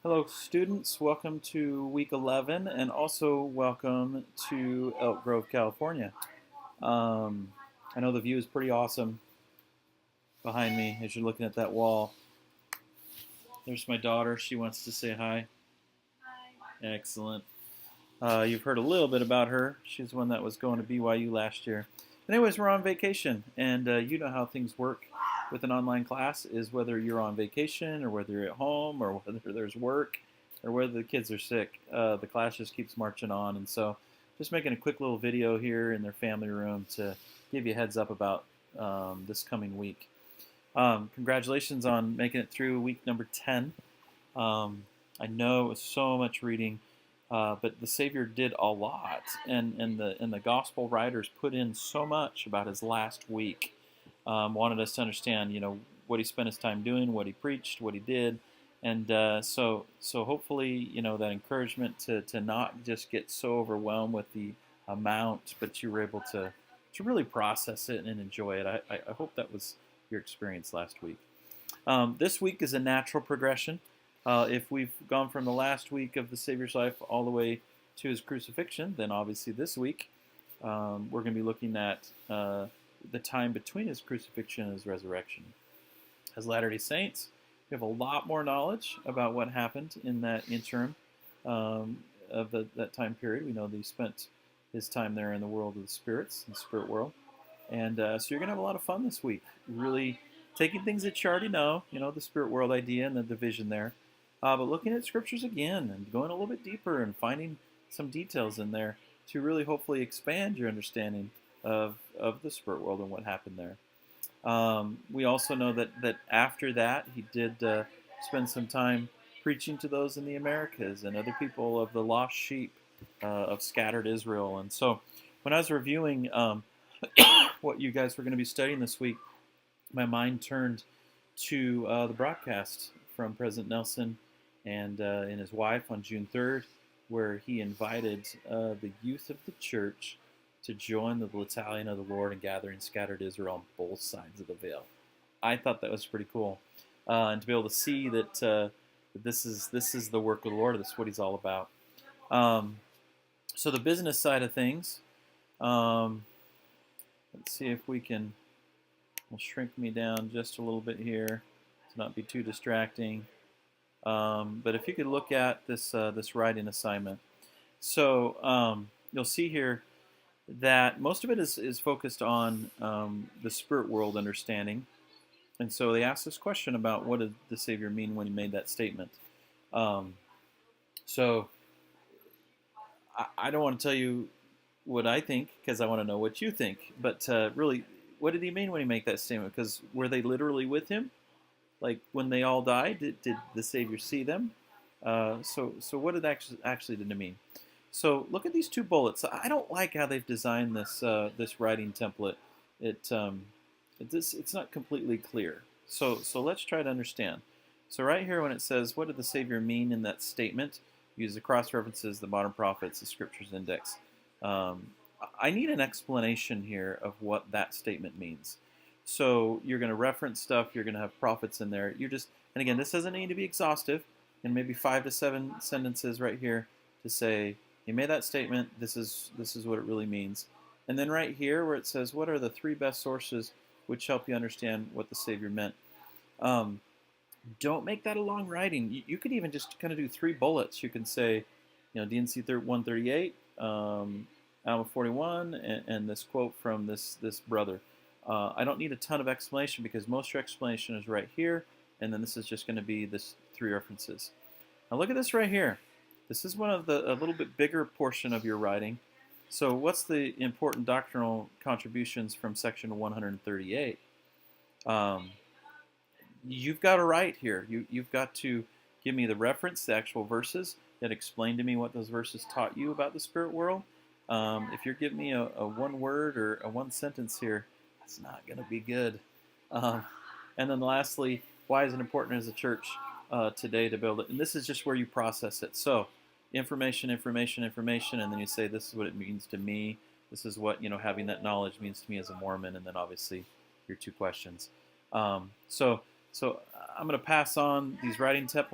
Hello, students. Welcome to week 11 and also welcome to Elk Grove, California. Um, I know the view is pretty awesome behind me as you're looking at that wall. There's my daughter. She wants to say hi. Excellent. You've heard a little bit about her. She's the one that was going to BYU last year. Anyways, we're on vacation, and you know how things work with an online class is whether you're on vacation or whether you're at home or whether there's work or whether the kids are sick, the class just keeps marching on. And so just making a quick little video here in their family room to give you a heads up about this coming week. Congratulations on making it through week number 10. I know it was so much reading, but the Savior did a lot, and the gospel writers put in so much about his last week. Wanted us to understand, what he spent his time doing, what he preached, what he did, and so hopefully, that encouragement to not just get so overwhelmed with the amount, but you were able to really process it and enjoy it. I hope that was your experience last week. This week is a natural progression. If we've gone from the last week of the Savior's life all the way to his crucifixion, then obviously this week we're going to be looking at the time between his crucifixion and his resurrection. As Latter-day Saints, we have a lot more knowledge about what happened in that interim of that time period. We know that he spent his time there in the world of the spirits, in the spirit world. And so you're going to have a lot of fun this week, really taking things that you already know, the spirit world idea and the division there, but looking at scriptures again and going a little bit deeper and finding some details in there to really hopefully expand your understanding of the spirit world and what happened there. We also know that after that, he did spend some time preaching to those in the Americas and other people of the lost sheep of scattered Israel. And so when I was reviewing what you guys were going to be studying this week, my mind turned to the broadcast from President Nelson and his wife on June 3rd, where he invited the youth of the church to join the battalion of the Lord and gathering scattered Israel on both sides of the veil. I thought that was pretty cool, and to be able to see that this is the work of the Lord. This is what He's all about. So the business side of things. Let's see if we can. We'll shrink me down just a little bit here to not be too distracting. But if you could look at this writing assignment, so you'll see here that most of it is focused on the spirit world understanding. And so they asked this question about what did the Savior mean when he made that statement. So I don't want to tell you what I think because I want to know what you think. But really, what did he mean when he made that statement? Because were they literally with him? Like when they all died, did the Savior see them? So what did actually did it mean? So look at these two bullets. I don't like how they've designed this writing template. It's not completely clear. So let's try to understand. So right here when it says, what did the Savior mean in that statement? Use the cross references, the modern prophets, the scriptures index. I need an explanation here of what that statement means. So you're going to reference stuff. You're going to have prophets in there. And again, this doesn't need to be exhaustive. And maybe 5 to 7 sentences right here to say, he made that statement. This is what it really means. And then right here where it says, what are the 3 best sources which help you understand what the Savior meant? Don't make that a long writing. You could even just kind of do 3 bullets. You can say, DNC 138, Alma 41, and this quote from this brother. I don't need a ton of explanation because most of your explanation is right here, and then this is just going to be this 3 references. Now look at this right here. This is one of a little bit bigger portion of your writing. So what's the important doctrinal contributions from section 138? You've got to write here. You've got to give me the reference, the actual verses that explain to me what those verses taught you about the spirit world. If you're giving me a 1 word or a 1 sentence here, it's not going to be good. And then lastly, why is it important as a church today to build it? And this is just where you process it. So information, information, information, and then you say, this is what it means to me. This is what, having that knowledge means to me as a Mormon, and then obviously your 2 questions. So I'm going to pass on these writing templates.